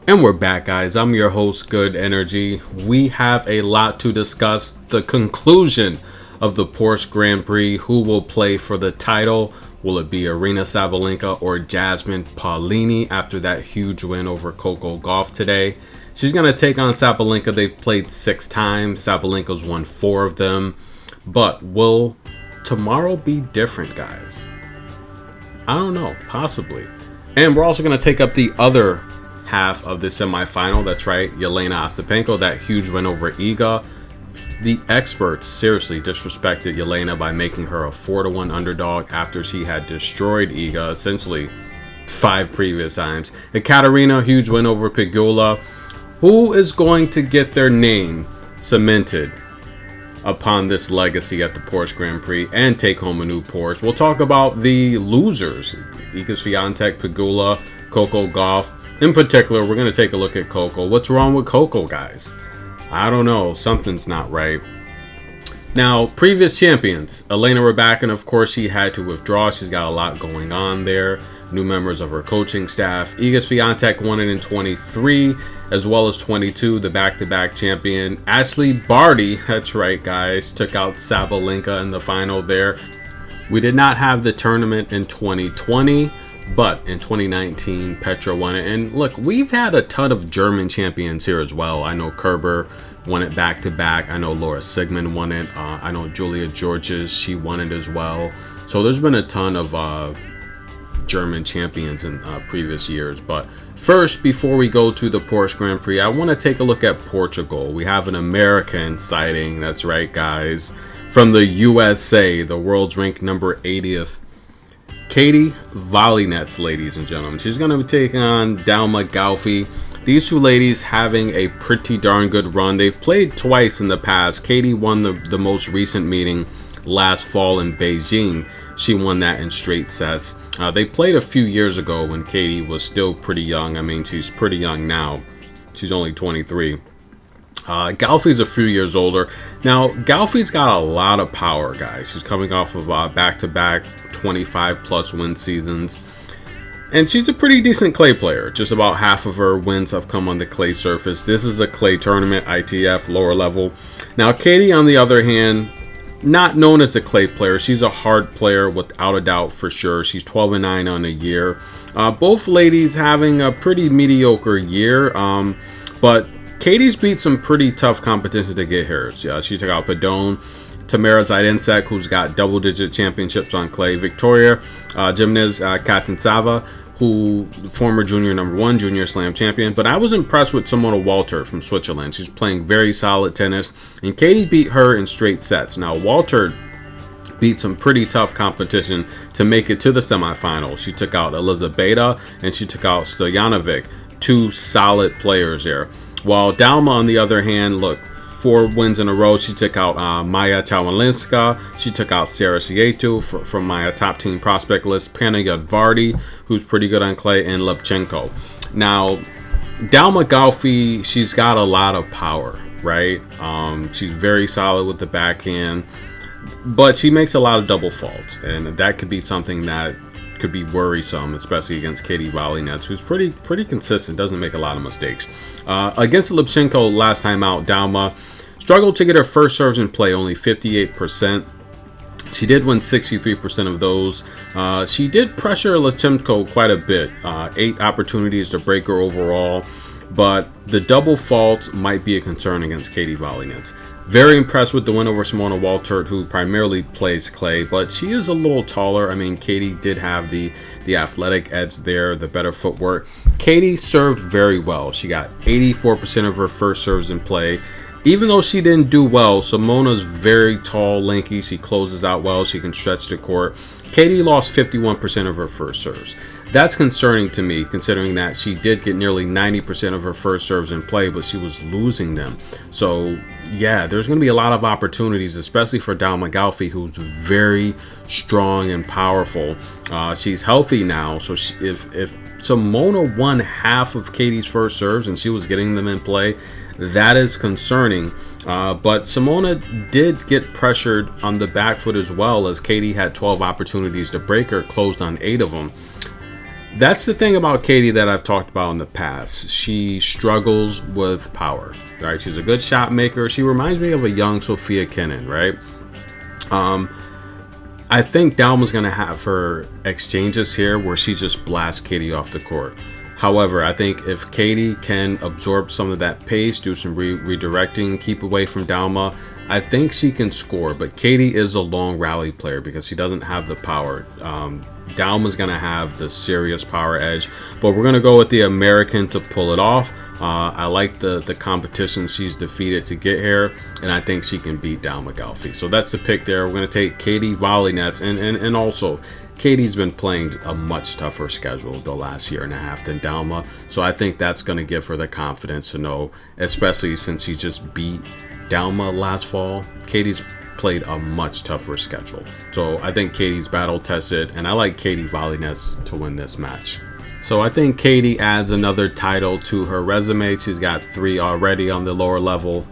And we're back, guys. I'm your host, Good Energy. We have a lot to discuss. The conclusion of the Porsche Grand Prix. Who will play for the title? Will it be Aryna Sabalenka or Jasmine Paolini after that huge win over Coco Gauff today? She's going to take on Sabalenka. They've played 6 times. Sabalenka's won 4 of them. But will tomorrow be different, guys? I don't know. Possibly. And we're also going to take up the other half of the semifinal. That's right, Aryna Ostapenko, that huge win over Ekat. The experts seriously disrespected Aryna by making her a 4-1 underdog after she had destroyed Ekat essentially 5 previous times. Ekat, huge win over Pegula. Who is going to get their name cemented upon this legacy at the Porsche Grand Prix and take home a new Porsche? We'll talk about the losers, Iga Swiatek, Pegula, Coco Gauff. In particular, we're going to take a look at Coco. What's wrong with Coco, guys? I don't know. Something's not right. Now, previous champions, Aryna Sabalenka, of course, she had to withdraw. She's got a lot going on there. New members of her coaching staff. Iga Swiatek won it in 23 as well as 22, the back-to-back champion. Ashley Barty, that's right, guys, took out Sabalenka in the final there. We did not have the tournament in 2020. But in 2019, Petra won it. And look, we've had a ton of German champions here as well. I know Kerber won it back-to-back. I know Laura Sigmund won it. I know Julia Georges, she won it as well. So there's been a ton of German champions in previous years. But first, before we go to the Porsche Grand Prix, I want to take a look at Portugal. We have an American sighting. That's right, guys. From the USA, the world's ranked number 80th. Katie Volinets, ladies and gentlemen. She's going to be taking on Aryna Sabalenka. These two ladies having a pretty darn good run. They've played twice in the past. Katie won the most recent meeting last fall in Beijing. She won that in straight sets. They played a few years ago when Katie was still pretty young. I mean, she's pretty young now. She's only 23. Galfi's a few years older. Now, Galfi's got a lot of power, guys. She's coming off of back-to-back 25-plus win seasons. And she's a pretty decent clay player. Just about half of her wins have come on the clay surface. This is a clay tournament, ITF, lower level. Now, Katie, on the other hand, not known as a clay player. She's a hard player without a doubt for sure. She's 12-9 on the year. Both ladies having a pretty mediocre year, but Katie's beat some pretty tough competition to get hers. Yeah, she took out Padone, Tamara Zidensek, who's got double-digit championships on clay, Victoria Jimenez Katantseva, who former junior #1 junior slam champion. But I was impressed with Simona Walter from Switzerland. She's playing very solid tennis, and Katie beat her in straight sets. Now, Walter beat some pretty tough competition to make it to the semifinals. She took out Elizabeta and she took out Stojanovic, 2 solid players there. While Dalma, on the other hand, look, 4 wins in a row. She took out Maya Tawalinska. She took out Sarah Sietu from my top team prospect list. Panna Yadvardi, who's pretty good on clay, and Lubchenko. Now, Dalma Galfi, she's got a lot of power, right? She's very solid with the backhand, but she makes a lot of double faults, and that could be something that could be worrisome, especially against Katie Volinets, who's pretty consistent, doesn't make a lot of mistakes. Against Lubchenko last time out, Dalma struggled to get her first serves in play, only 58%. She did win 63% of those. She did pressure Lubchenko quite a bit, 8 opportunities to break her overall, but the double fault might be a concern against Katie Volinets. Very impressed with the win over Simona Walter, who primarily plays clay, but she is a little taller. I mean, Katie did have the athletic edge there, the better footwork. Katie served very well. She got 84% of her first serves in play. Even though she didn't do well, Simona's very tall, lanky. She closes out well. She can stretch the court. Katie lost 51% of her first serves. That's concerning to me, considering that she did get nearly 90% of her first serves in play, but she was losing them. So, yeah, there's going to be a lot of opportunities, especially for Aryna Sabalenka, who's very strong and powerful. She's healthy now, so if Simona won half of Katie's first serves and she was getting them in play, that is concerning. But Simona did get pressured on the back foot as well, as Katie had 12 opportunities to break her, closed on 8 of them. That's the thing about Katie that I've talked about in the past. She struggles with power, right? She's a good shot maker. She reminds me of a young Sofia Kenin, right? I think Dalma's going to have her exchanges here where she just blasts Katie off the court. However, I think if Katie can absorb some of that pace, do some redirecting, keep away from Dalma, I think she can score. But Katie is a long rally player because she doesn't have the power. Dalma's going to have the serious power edge. But we're going to go with the American to pull it off. I like the competition she's defeated to get here, and I think she can beat Dalma Gauff. So that's the pick there. We're going to take Katie volley nets, and also Katie's been playing a much tougher schedule the last year and a half than Dalma. So I think that's going to give her the confidence to know, especially since she just beat Dalma last fall. Katie's played a much tougher schedule. So I think Katie's battle tested, and I like Katie volley nets to win this match. So I think Katie adds another title to her resume. She's got 3 already on the lower level.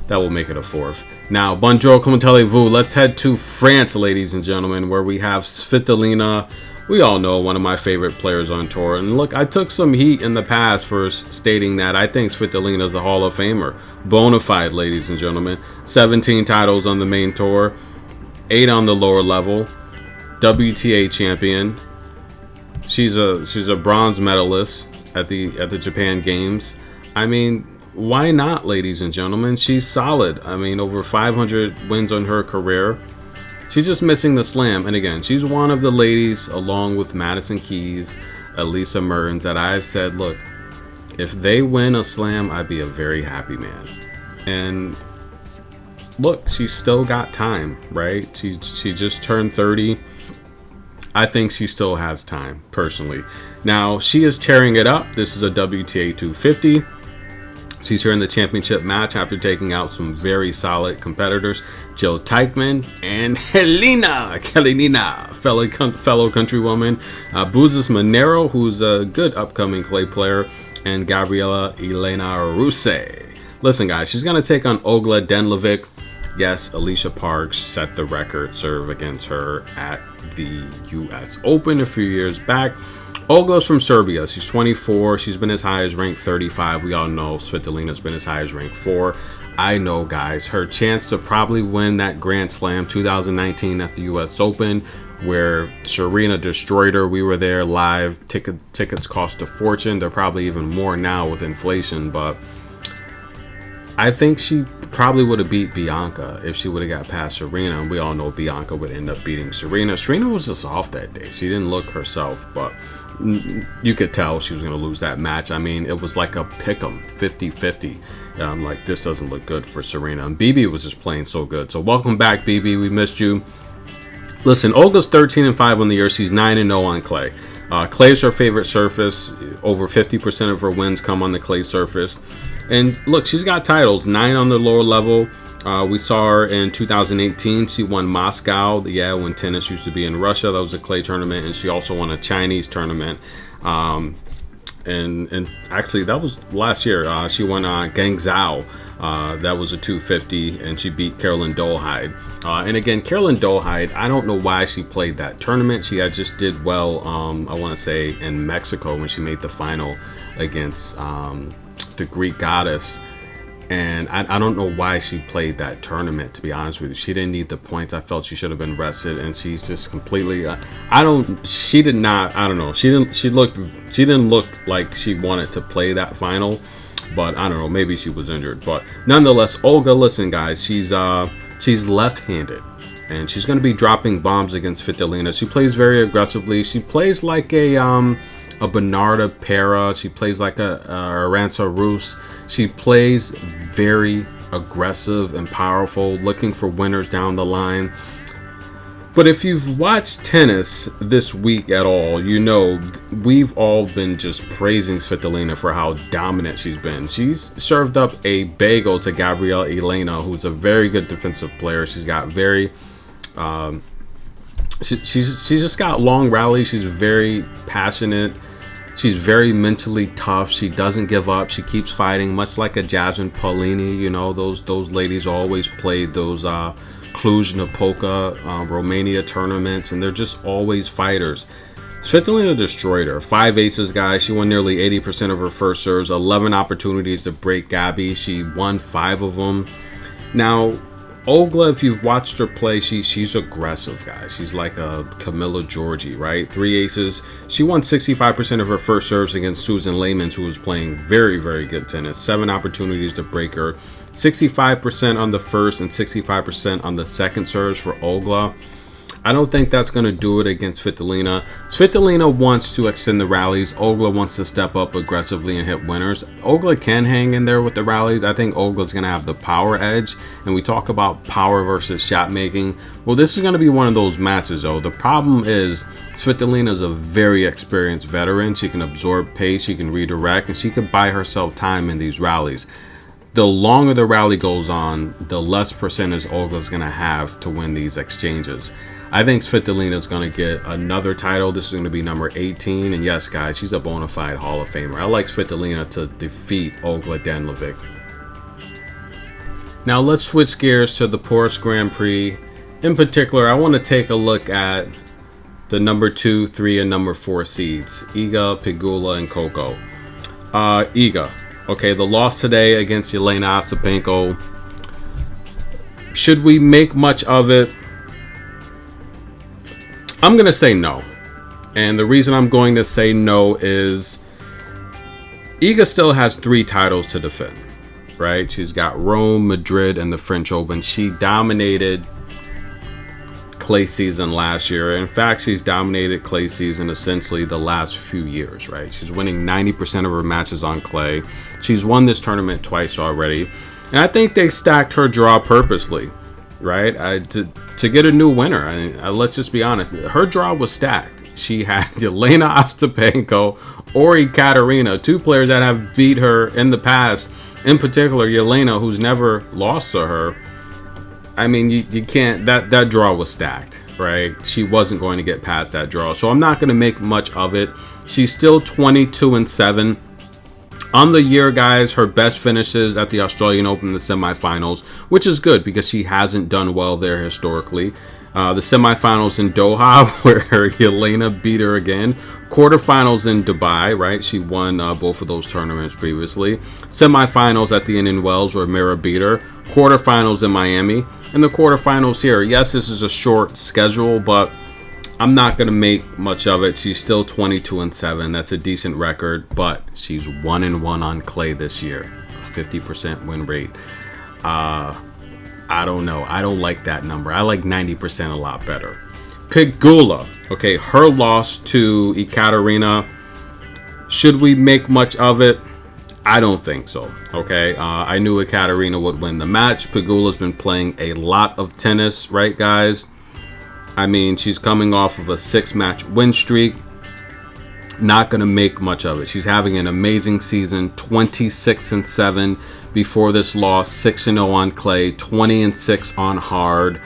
That will make it a 4th. Now, bonjour, comment allez-vous? Let's head to France, ladies and gentlemen, where we have Svitolina. We all know one of my favorite players on tour. And look, I took some heat in the past for stating that I think Svitolina is a Hall of Famer. Bona fide, ladies and gentlemen. 17 titles on the main tour, 8 on the lower level, WTA champion. She's a bronze medalist at the Japan Games. I mean, why not, ladies and gentlemen? She's solid. I mean, over 500 wins on her career. She's just missing the slam. And again, she's one of the ladies, along with Madison Keys, Elisa Mertens, that I've said, look, if they win a slam, I'd be a very happy man. And look, she's still got time, right? She just turned 30. I think she still has time, personally. Now, she is tearing it up. This is a WTA 250. She's here in the championship match after taking out some very solid competitors. Jill Teichmann and Helena Kalinina, fellow countrywoman. Buzis Monero, who's a good upcoming clay player. And Gabriela Elena Ruse. Listen, guys, she's going to take on Olga Denlovic. Yes, Alicia Parks set the record serve against her at the US Open a few years back. Olga's from Serbia. She's 24. She's been as high as rank 35. We all know Svitolina's been as high as rank 4. I know, guys, her chance to probably win that Grand Slam 2019 at the US Open, where Serena destroyed her. We were there live. Tickets cost a fortune. They're probably even more now with inflation, but I think she probably would have beat Bianca if she would have got past Serena. And we all know Bianca would end up beating Serena. Serena was just off that day. She didn't look herself, but you could tell she was going to lose that match. I mean, it was like a pick'em, 50-50. I'm like, this doesn't look good for Serena. And BB was just playing so good. So welcome back, BB. We missed you. Listen, Olga's 13-5 on the year. She's 9-0 on clay. Clay is her favorite surface. Over 50% of her wins come on the clay surface. And look, she's got titles, 9 on the lower level. We saw her in 2018. She won Moscow, when tennis used to be in Russia. That was a clay tournament. And she also won a Chinese tournament. And actually, that was last year. She won Guangzhou. That was a 250, and she beat Carolyn Dolehide. And again, Carolyn Dolehide, I don't know why she played that tournament. She just did well, I want to say, in Mexico when she made the final against the Greek goddess. And I don't know why she played that tournament, to be honest with you. She didn't need the points. I felt she should have been rested, and she's just completely she didn't look like she wanted to play that final, but I don't know, maybe she was injured. But nonetheless, Olga, listen, guys, she's left-handed, and she's going to be dropping bombs against Svitolina. She plays very aggressively. She plays like a Bernarda Pera. She plays like a Arantxa Rus. She plays very aggressive and powerful, looking for winners down the line. But if you've watched tennis this week at all, you know we've all been just praising Svitolina for how dominant she's been. She's served up a bagel to Gabriela Elena, who's a very good defensive player. She's got very she's just got long rallies. She's very passionate. She's very mentally tough. She doesn't give up. She keeps fighting, much like a Jasmine Paolini. You know, those ladies always played those Cluj-Napoca Romania tournaments, and they're just always fighters. Svitolina destroyed her. 5 aces, guys. She won nearly 80% of her first serves. 11 opportunities to break Gabby. She won 5 of them. Now, Olga, if you've watched her play, she's aggressive, guys. She's like a Camilla Giorgi, right? 3 aces. She won 65% of her first serves against Susan Layman, who was playing very, very good tennis. 7 opportunities to break her. 65% on the first and 65% on the second serves for Olga. I don't think that's going to do it against Svitolina. Svitolina wants to extend the rallies. Olga wants to step up aggressively and hit winners. Olga can hang in there with the rallies. I think Olga's going to have the power edge. And we talk about power versus shot making. Well, this is going to be one of those matches, though. The problem is Svitolina is a very experienced veteran. She can absorb pace, she can redirect, and she can buy herself time in these rallies. The longer the rally goes on, the less percentage Olga's going to have to win these exchanges. I think Svitolina is going to get another title. This is going to be number 18. And yes, guys, she's a bona fide Hall of Famer. I like Svitolina to defeat Olga Danlovic. Now let's switch gears to the Porsche Grand Prix. In particular, I want to take a look at the number 2, 3, and number 4 seeds. Iga, Pegula, and Coco. Iga. Okay, the loss today against Aryna Sabalenka. Should we make much of it? I'm going to say no. And the reason I'm going to say no is Iga still has 3 titles to defend, right? She's got Rome, Madrid, and the French Open. She dominated clay season last year. In fact, she's dominated clay season essentially the last few years, right? She's winning 90% of her matches on clay. She's won this tournament twice already. And I think they stacked her draw purposely, right? To get a new winner. Let's just be honest. Her draw was stacked. She had Jelena Ostapenko or Ekaterina, 2 players that have beat her in the past. In particular, Jelena, who's never lost to her. I mean, you can't, that draw was stacked, right? She wasn't going to get past that draw. So I'm not going to make much of it. She's still 22-7. On the year, guys, her best finishes at the Australian Open, the semifinals, which is good because she hasn't done well there historically. The semifinals in Doha, where Jelena beat her again. Quarterfinals in Dubai, right? She won both of those tournaments previously. Semifinals at the Indian Wells, where Mira beat her. Quarterfinals in Miami. And the quarterfinals here. Yes, this is a short schedule, but I'm not going to make much of it. She's still 22-7. That's a decent record, but she's 1-1 on clay this year. 50% win rate. I don't know. I don't like that number. I like 90% a lot better. Pegula. Okay, her loss to Ekaterina. Should we make much of it? I don't think so. Okay, I knew Ekaterina would win the match. Pegula's been playing a lot of tennis, right, guys? I mean, she's coming off of a 6-match win streak. Not going to make much of it. She's having an amazing season. 26-7 before this loss. 6-0 on clay. 20-6 on hard.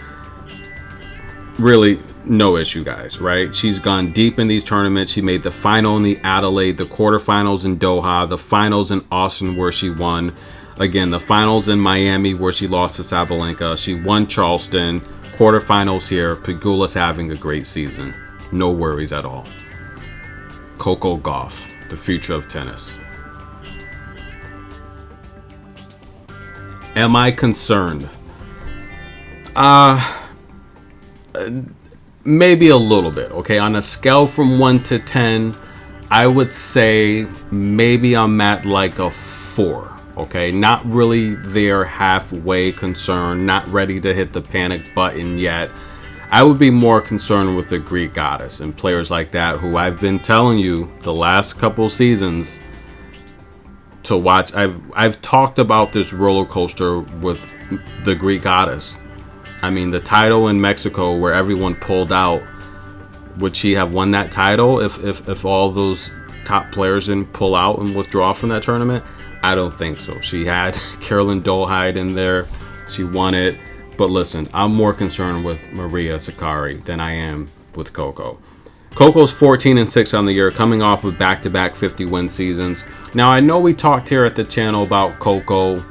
Really, no issue, guys, right? She's gone deep in these tournaments. She made the final in the Adelaide, the quarterfinals in Doha, the finals in Austin where she won. Again, the finals in Miami where she lost to Sabalenka. She won Charleston. Quarterfinals here. Pegula's having a great season. No worries at all. Coco Gauff, the future of tennis. Am I concerned? Maybe a little bit. Okay, on a scale from 1 to 10, I would say maybe I'm at like a 4. Okay, not really there halfway concerned, not ready to hit the panic button yet. I would be more concerned with the Greek goddess and players like that who I've been telling you the last couple seasons to watch. I've talked about this roller coaster with the Greek goddess. I mean, the title in Mexico where everyone pulled out, would she have won that title if all those top players didn't pull out and withdraw from that tournament? I don't think so. She had Carolyn Dolehide in there. She won it. But listen, I'm more concerned with Maria Sakkari than I am with Coco. Coco's 14-6 on the year, coming off of back-to-back 50-win seasons. Now, I know we talked here at the channel about Coco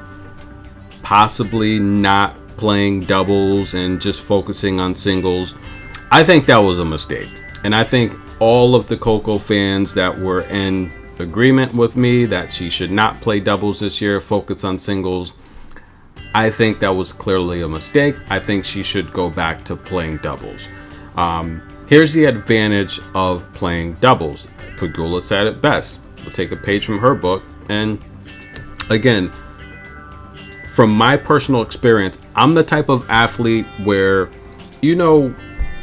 possibly not playing doubles and just focusing on singles. I think that was a mistake. And I think all of the Coco fans that were in agreement with me that she should not play doubles this year, focus on singles, I think that was clearly a mistake. I think she should go back to playing doubles. Here's the advantage of playing doubles. Pegula said it best. We'll take a page from her book. And again, from my personal experience, I'm the type of athlete where, you know,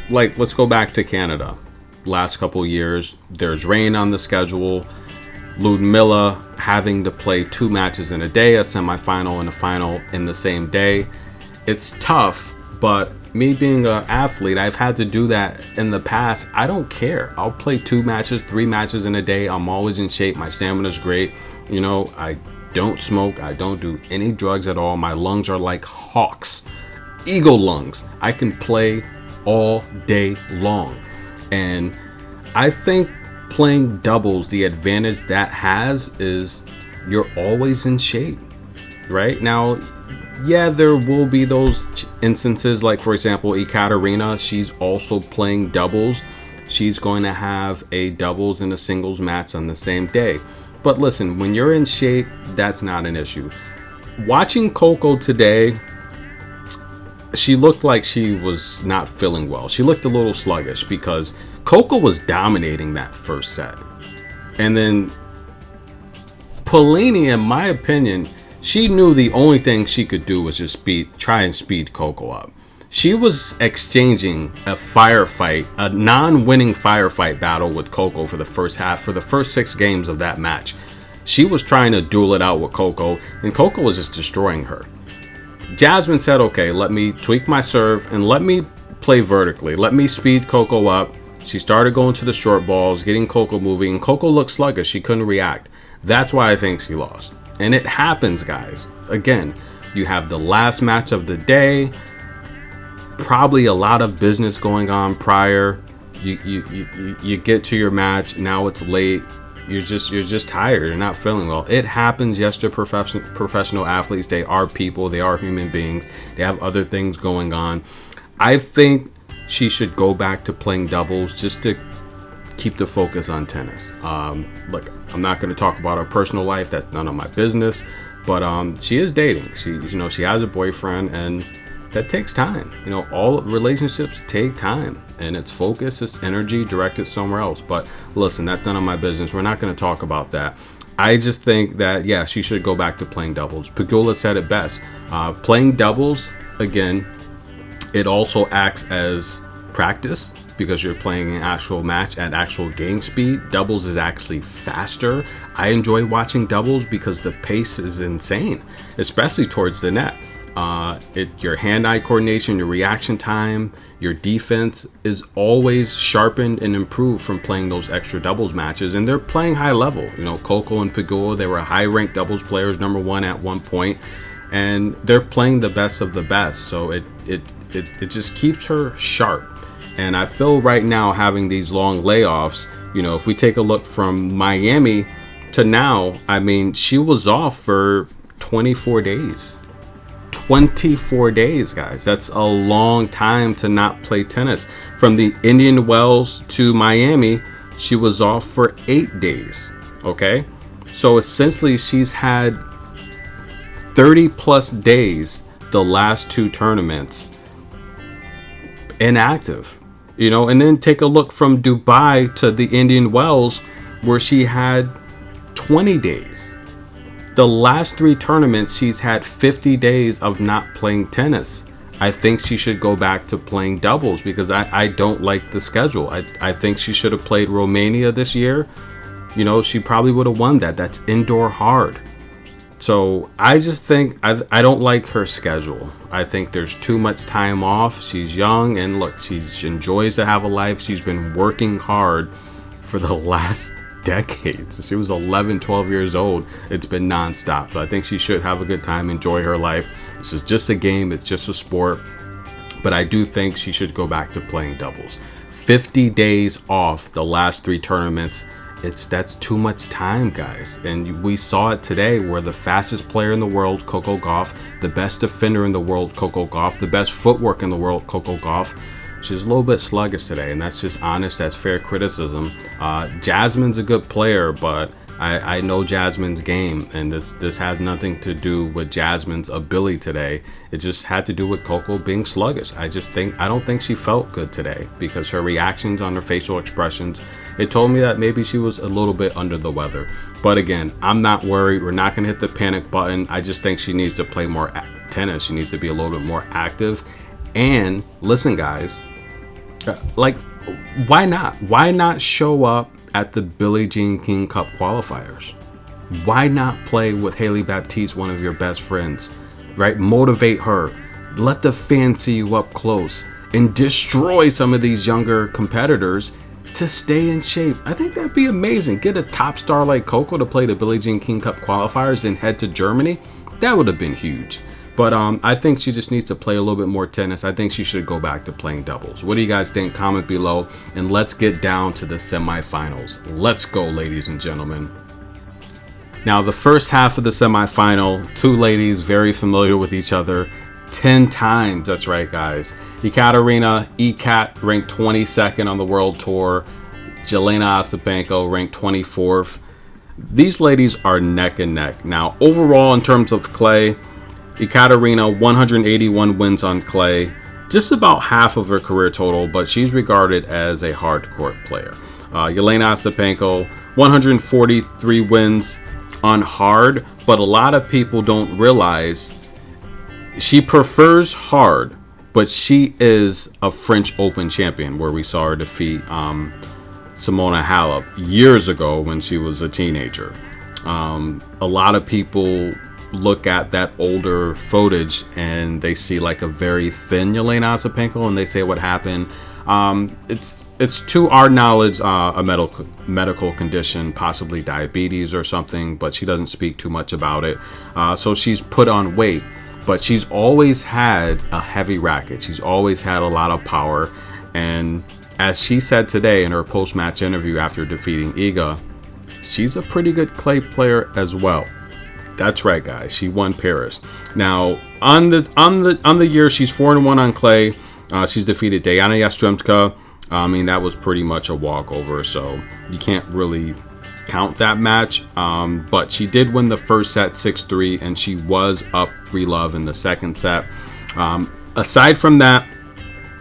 like, let's go back to Canada. Last couple years, there's rain on the schedule. Ludmilla having to play 2 matches in a day, a semifinal and a final in the same day. It's tough, but me being an athlete, I've had to do that in the past. I don't care. I'll play 2 matches, 3 matches in a day. I'm always in shape. My stamina's great. You know, I don't smoke. I don't do any drugs at all. My lungs are like hawks, eagle lungs. I can play all day long. And I think playing doubles, the advantage that has is you're always in shape, right? Now, yeah, there will be those instances, like for example, Ekat, she's also playing doubles. She's going to have a doubles and a singles match on the same day. But listen, when you're in shape, that's not an issue. Watching Coco today, she looked like she was not feeling well. She looked a little sluggish because Coco was dominating that first set. And then Paolini, in my opinion, she knew the only thing she could do was just try and speed Coco up. She was exchanging a firefight, a non-winning firefight battle with Coco for the first half, for the first 6 games of that match. She was trying to duel it out with Coco, and Coco was just destroying her. Jasmine said, okay, let me tweak my serve and let me play vertically. Let me speed Coco up. She started going to the short balls, getting Coco moving, and Coco looked sluggish. She couldn't react. That's why I think she lost. And it happens, guys. Again, you have the last match of the day, probably a lot of business going on prior. You get to your match, now it's late. You're just tired. You're not feeling well. It happens. Yes, to professional athletes. They are people. They are human beings. They have other things going on. I think she should go back to playing doubles just to keep the focus on tennis. Look, I'm not going to talk about her personal life. That's none of my business. But she is dating. She has a boyfriend, and that takes time. All relationships take time, and it's focus, it's energy directed somewhere else. But listen, that's none of my business. We're not going to talk about that. I just think that, yeah, she should go back to playing doubles. Pegula said it best. Playing doubles, again, it also acts as practice because you're playing an actual match at actual game speed. Doubles is actually faster. I enjoy watching doubles because the pace is insane, especially towards the net. Your hand-eye coordination, your reaction time, your defense is always sharpened and improved from playing those extra doubles matches. And they're playing high level. Coco and Pegula, they were high-ranked doubles players, #1 at one point, and they're playing the best of the best. So it just keeps her sharp. And I feel right now, having these long layoffs, if we take a look from Miami to now, I mean, she was off for 24 days. 24 days, guys. That's a long time to not play tennis. From the Indian Wells to Miami, she was off for 8 days. Okay? So essentially, she's had 30 plus days the last 2 tournaments inactive. And then take a look from Dubai to the Indian Wells, where she had 20 days. The last 3 tournaments, she's had 50 days of not playing tennis. I think she should go back to playing doubles because I don't like the schedule. I think she should have played Romania this year. She probably would have won that. That's indoor hard. So I just think I don't like her schedule. I think there's too much time off. She's young, and look, she enjoys to have a life. She's been working hard for the last decades. She was 11, 12 years old. It's been nonstop. So I think she should have a good time, enjoy her life. This is just a game. It's just a sport. But I do think she should go back to playing doubles. 50 days off the last 3 tournaments. That's too much time, guys. And we saw it today where the fastest player in the world, Coco Gauff, the best defender in the world, Coco Gauff, the best footwork in the world, Coco Gauff, She's a little bit sluggish today, and that's just honest. That's fair criticism. Jasmine's a good player, but I know Jasmine's game, and this has nothing to do with Jasmine's ability today. It just had to do with Coco being sluggish. I don't think she felt good today, because her reactions on her facial expressions, it told me that maybe she was a little bit under the weather. But again, I'm not worried. We're not going to hit the panic button. I just think she needs to play more tennis. She needs to be a little bit more active. And listen, guys, like, why not? Why not show up at the Billie Jean King Cup qualifiers? Why not play with Haley Baptiste, one of your best friends, right? Motivate her. Let the fans see you up close and destroy some of these younger competitors to stay in shape. I think that'd be amazing. Get a top star like Coco to play the Billie Jean King Cup qualifiers and head to Germany. That would have been huge. But I think she just needs to play a little bit more tennis. I think she should go back to playing doubles. What do you guys think? Comment below. And let's get down to the semifinals. Let's go, ladies and gentlemen. Now, the first half of the semifinal, two ladies very familiar with each other 10 times. That's right, guys. Ekat, ranked 22nd on the World Tour. Jelena Ostapenko, ranked 24th. These ladies are neck and neck. Now, overall, in terms of clay, Ekat 181 wins on clay, just about half of her career total, but she's regarded as a hard court player. Jelena Ostapenko, 143 wins on hard, but a lot of people don't realize she prefers hard, but she is a French Open champion, where we saw her defeat Simona Halep years ago when she was a teenager. A lot of people look at that older footage and they see like a very thin Jelena Ostapenko, and they say what happened. It's to our knowledge a medical condition, possibly diabetes or something, but she doesn't speak too much about it. So she's put on weight, but she's always had a heavy racket. She's always had a lot of power, and as she said today in her post-match interview after defeating Iga, she's a pretty good clay player as well. That's right, guys. She won Paris. Now, on the year, she's 4-1 on clay. She's defeated Diana Yastremska. I mean, that was pretty much a walkover, so you can't really count that match. But she did win the first set 6-3, and she was up 3-love in the second set. Aside from that,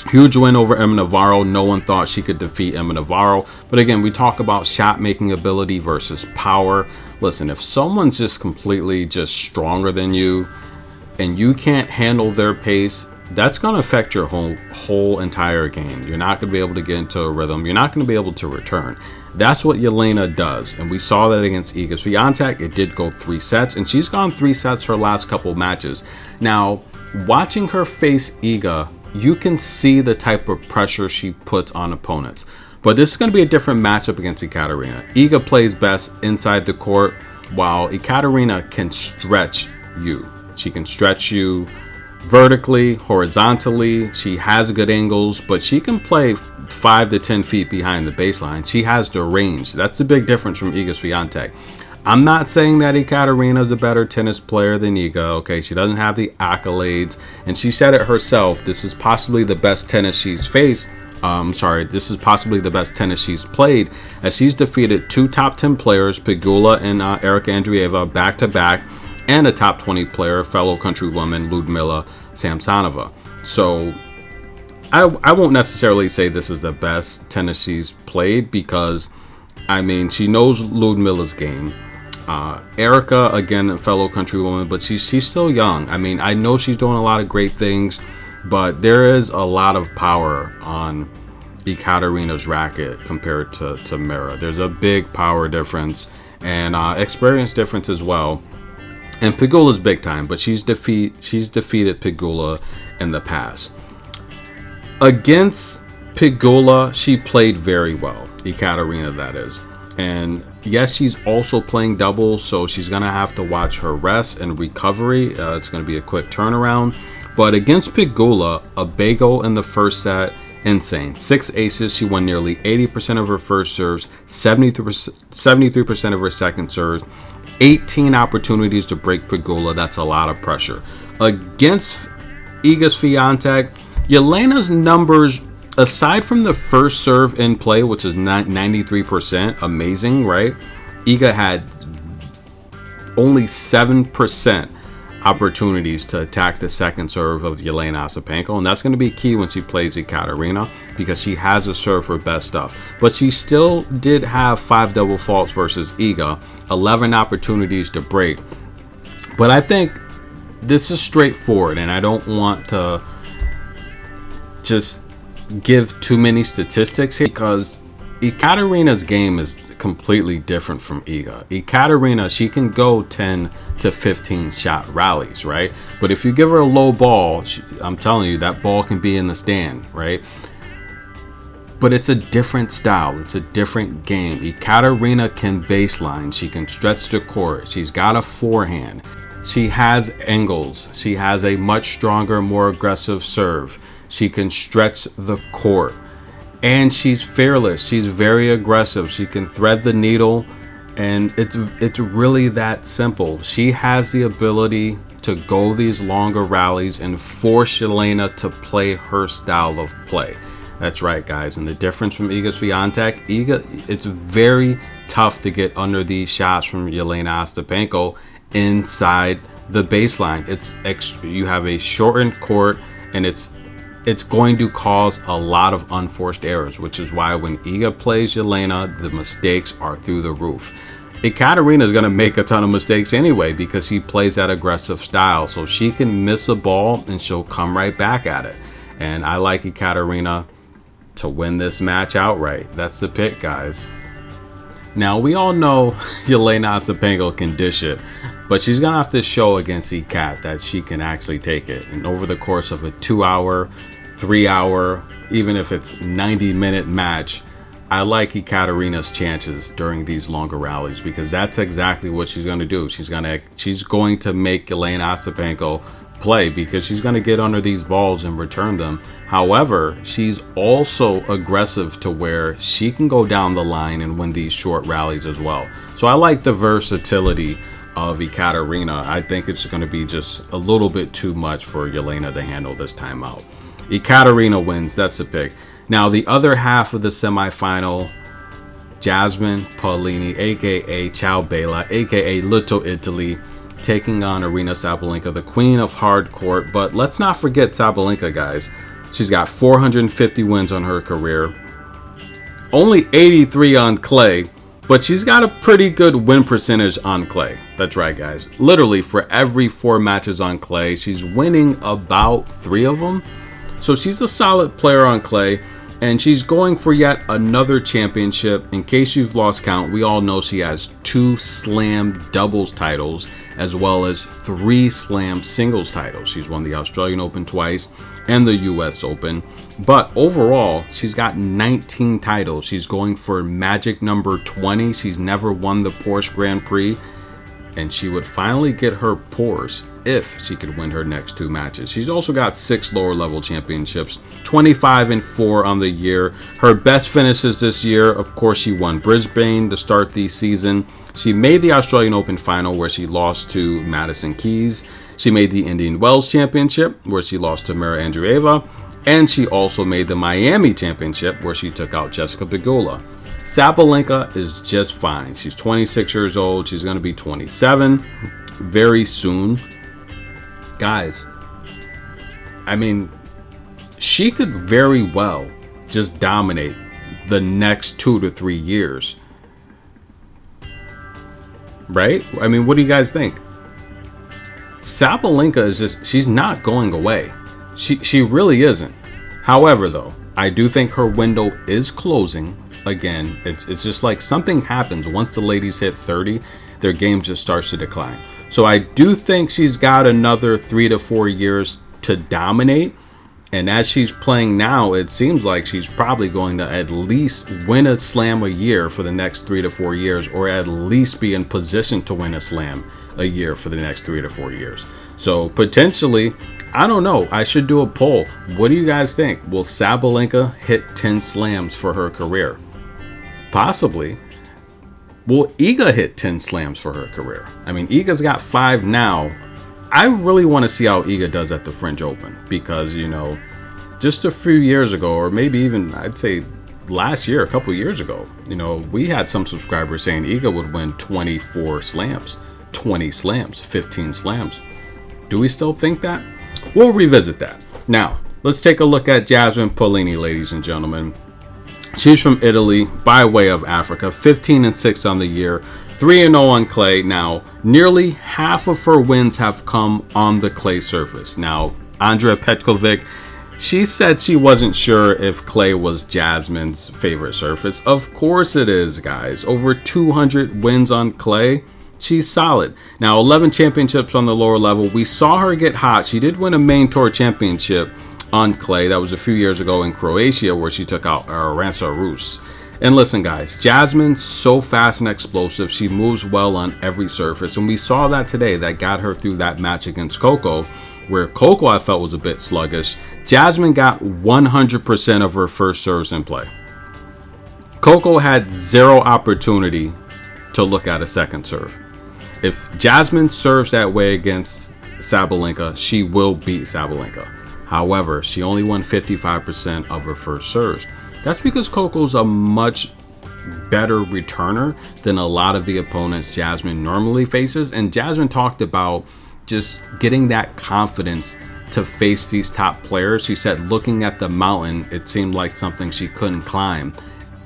huge win over Emma Navarro. No one thought she could defeat Emma Navarro. But again, we talk about shot making ability versus power. Listen, if someone's just completely stronger than you and you can't handle their pace, that's going to affect your whole entire game. You're not going to be able to get into a rhythm. You're not going to be able to return. That's what Jelena does. And we saw that against Iga Swiatek. It did go 3 sets, and she's gone 3 sets her last couple matches. Now, watching her face Iga, you can see the type of pressure she puts on opponents. But this is going to be a different matchup against Ekat. Iga plays best inside the court, while Ekat can stretch you. She can stretch you vertically, horizontally. She has good angles, but she can play 5 to 10 feet behind the baseline. She has the range. That's the big difference from Iga Swiatek. I'm not saying that Ekat is a better tennis player than Iga, okay? She doesn't have the accolades, and she said it herself. This is possibly the best tennis she's faced. This is possibly the best tennis she's played, as she's defeated 2 top 10 players, Pegula and Erica Andreeva, back-to-back, and a top 20 player, fellow countrywoman Ludmila Samsonova. So I won't necessarily say this is the best tennis she's played, because, I mean, she knows Ludmila's game. Erica, again, a fellow countrywoman, but she's still young. I mean, I know she's doing a lot of great things, but there is a lot of power on Ekaterina's racket compared to Mira. There's a big power difference and experience difference as well. And Pegula's big time, but she's defeated Pegula in the past. Against Pegula, she played very well. Ekaterina, that is. And yes, she's also playing doubles, so she's going to have to watch her rest and recovery. It's going to be a quick turnaround. But against Pegula, a bagel in the first set, insane. 6 aces, she won nearly 80% of her first serves, 73% of her second serves, 18 opportunities to break Pegula. That's a lot of pressure. Against Iga Swiatek, Jelena's numbers aside from the first serve in play, which is 93%, amazing, right? Iga had only 7% opportunities to attack the second serve of Aryna Sabalenka, and that's going to be key when she plays Ekaterina, because she has a serve for best stuff. But she still did have 5 double faults versus Iga, 11 opportunities to break. But I think this is straightforward, and I don't want to just give too many statistics here, because Ekaterina's game is completely different from Iga. Ekaterina, she can go 10 to 15 shot rallies, right? But if you give her a low ball, I'm telling you, that ball can be in the stand, right? But it's a different style. It's a different game. Ekaterina can baseline. She can stretch the court. She's got a forehand. She has angles. She has a much stronger, more aggressive serve. She can stretch the court. And she's fearless. She's very aggressive. She can thread the needle. And it's really that simple. She has the ability to go these longer rallies and force Aryna to play her style of play. That's right, guys. And the difference from Iga Swiatek, it's very tough to get under these shots from Aryna Ostapenko inside the baseline. You have a shortened court, and it's going to cause a lot of unforced errors, which is why when Iga plays Aryna, the mistakes are through the roof. Ekaterina is going to make a ton of mistakes anyway, because she plays that aggressive style. So she can miss a ball and she'll come right back at it. And I like Ekaterina to win this match outright. That's the pick, guys. Now, we all know Aryna Sabalenka can dish it, but she's going to have to show against Ekat that she can actually take it. And over the course of a 2-hour, 3-hour, even if it's 90-minute match, I like Ekaterina's chances during these longer rallies, because that's exactly what she's going to do. She's going to make Aryna Sabalenka play, because she's going to get under these balls and return them. However, she's also aggressive to where she can go down the line and win these short rallies as well. So I like the versatility of Ekaterina. I think it's going to be just a little bit too much for Aryna to handle this time out. Ekaterina wins. That's the pick. Now, the other half of the semifinal, Jasmine Paolini, aka Ciao Bella, aka Little Italy, taking on Aryna Sabalenka, the queen of hard court. But let's not forget Sabalenka, guys. She's got 450 wins on her career, only 83 on clay, but she's got a pretty good win percentage on clay. That's right, guys. Literally, for every 4 matches on clay, she's winning about 3 of them. So she's a solid player on clay, and she's going for yet another championship. In case you've lost count, we all know she has 2 slam doubles titles, as well as 3 slam singles titles. She's won the Australian Open twice and the US Open. But overall, she's got 19 titles. She's going for magic number 20. She's never won the Porsche Grand Prix, and she would finally get her Porsche if she could win her next 2 matches. She's also got 6 lower level championships, 25-4 on the year. Her best finishes this year, of course, she won Brisbane to start the season. She made the Australian Open final, where she lost to Madison Keys. She made the Indian Wells Championship, where she lost to Mira Andreeva. And she also made the Miami Championship, where she took out Jessica Pegula. Sabalenka is just fine. She's 26 years old. She's going to be 27 very soon. Guys, I mean, she could very well just dominate the next 2 to 3 years. Right? I mean, what do you guys think? Sabalenka is just, she's not going away. She really isn't. However, though, I do think her window is closing. Again, it's just like something happens once the ladies hit 30, their game just starts to decline. So I do think she's got another 3 to 4 years to dominate. And as she's playing now, it seems like she's probably going to at least win a slam a year for the next 3 to 4 years, or at least be in position to win a slam a year for the next 3 to 4 years. So potentially, I don't know. I should do a poll. What do you guys think? Will Sabalenka hit 10 slams for her career? Possibly. Will Iga hit 10 slams for her career? I mean, Iga's got 5 now. I really want to see how Iga does at the French Open, because, you know, just a few years ago, or maybe even I'd say last year, a couple years ago, you know, we had some subscribers saying Ekat would win 24 slams, 20 slams, 15 slams. Do we still think that? We'll revisit that. Now, let's take a look at Jasmine Paolini, ladies and gentlemen. She's from Italy by way of Africa, 15-6 on the year, 3-0 on clay. Now, nearly half of her wins have come on the clay surface. Now, Andrea Petkovic, she said she wasn't sure if clay was Jasmine's favorite surface. Of course it is, guys. Over 200 wins on clay. She's solid. Now, 11 championships on the lower level. We saw her get hot. She did win a main tour championship on clay. That was a few years ago in Croatia, where she took out Aryna Sabalenka. And listen, guys, Jasmine's so fast and explosive. She moves well on every surface. And we saw that today. That got her through that match against Coco, where Coco, I felt, was a bit sluggish. Jasmine got 100% of her first serves in play. Coco had zero opportunity to look at a second serve. If Jasmine serves that way against Sabalenka, she will beat Sabalenka. However, she only won 55% of her first serves. That's because Coco's a much better returner than a lot of the opponents Jasmine normally faces. And Jasmine talked about just getting that confidence to face these top players. She said looking at the mountain, it seemed like something she couldn't climb,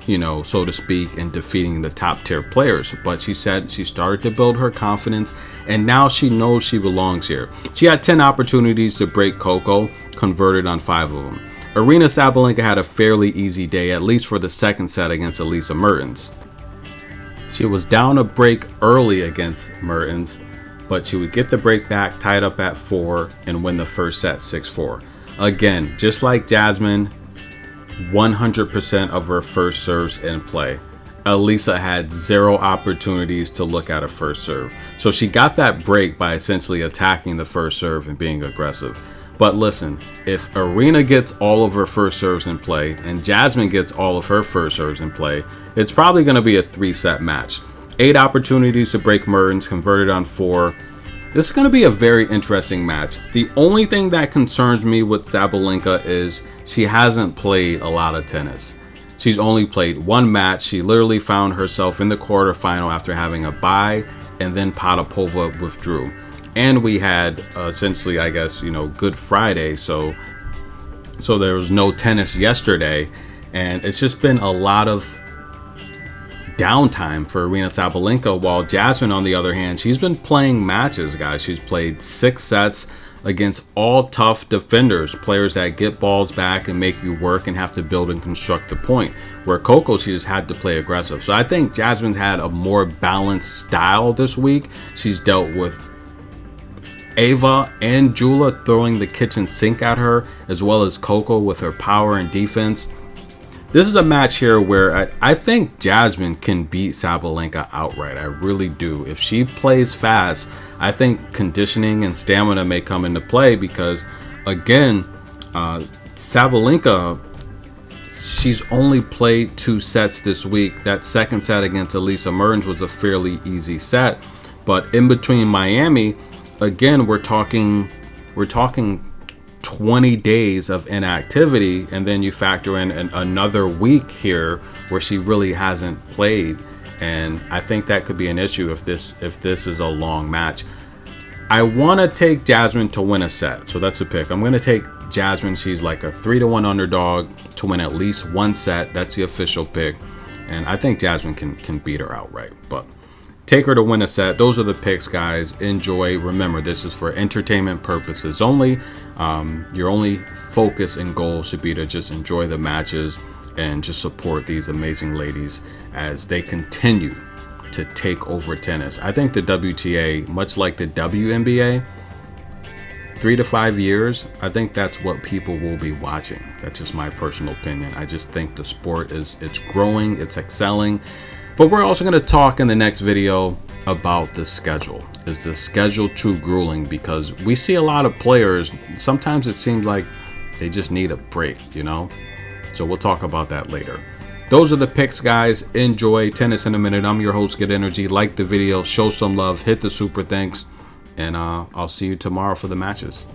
you know, so to speak, in defeating the top tier players. But she said she started to build her confidence, and now she knows she belongs here. She had 10 opportunities to break Coco, converted on 5 of them. Aryna Sabalenka had a fairly easy day, at least for the second set against Elisa Mertens. She was down a break early against Mertens, but she would get the break back, tied up at 4, and win the first set 6-4. Again, just like Jasmine, 100% of her first serves in play. Elisa had 0 opportunities to look at a first serve. So she got that break by essentially attacking the first serve and being aggressive. But listen, if Aryna gets all of her first serves in play and Jasmine gets all of her first serves in play, it's probably going to be a 3-set match. 8 opportunities to break Mertens, converted on 4. This is going to be a very interesting match. The only thing that concerns me with Sabalenka is she hasn't played a lot of tennis. She's only played 1 match. She literally found herself in the quarterfinal after having a bye, and then Potapova withdrew. And we had essentially, I guess, you know, Good Friday, so there was no tennis yesterday, and it's just been a lot of downtime for Aryna Sabalenka, while Jasmine, on the other hand, she's been playing matches, guys. She's played 6 sets against all tough defenders, players that get balls back and make you work and have to build and construct the point, where Coco, she just had to play aggressive. So I think Jasmine's had a more balanced style this week. She's dealt with Ava and Jula throwing the kitchen sink at her, as well as Coco with her power and defense. This is a match here where I think Jasmine can beat Sabalenka outright. I really do. If she plays fast, I think conditioning and stamina may come into play, because, again, Sabalenka, she's only played 2 sets this week. That second set against Elisa Mertens was a fairly easy set. But in between Miami, again, we're talking 20 days of inactivity, and then you factor in another week here where she really hasn't played, and I think that could be an issue if this is a long match. I want to take Jasmine to win a set, so that's a pick. I'm going to take Jasmine. She's like a 3-1 underdog to win at least 1 set. That's the official pick, and I think Jasmine can beat her outright, but take her to win a set. Those are the picks, guys. Enjoy. Remember, this is for entertainment purposes only. Your only focus and goal should be to just enjoy the matches and just support these amazing ladies as they continue to take over tennis. I think the WTA, much like the WNBA, 3 to 5 years, I think that's what people will be watching. That's just my personal opinion. I just think the sport it's growing, it's excelling. But we're also going to talk in the next video about the schedule. Is the schedule too grueling? Because we see a lot of players, sometimes it seems like they just need a break, you know? So we'll talk about that later. Those are the picks, guys. Enjoy Tennis in a Minute. I'm your host, Good Energy. Like the video, show some love, hit the super thanks, and I'll see you tomorrow for the matches.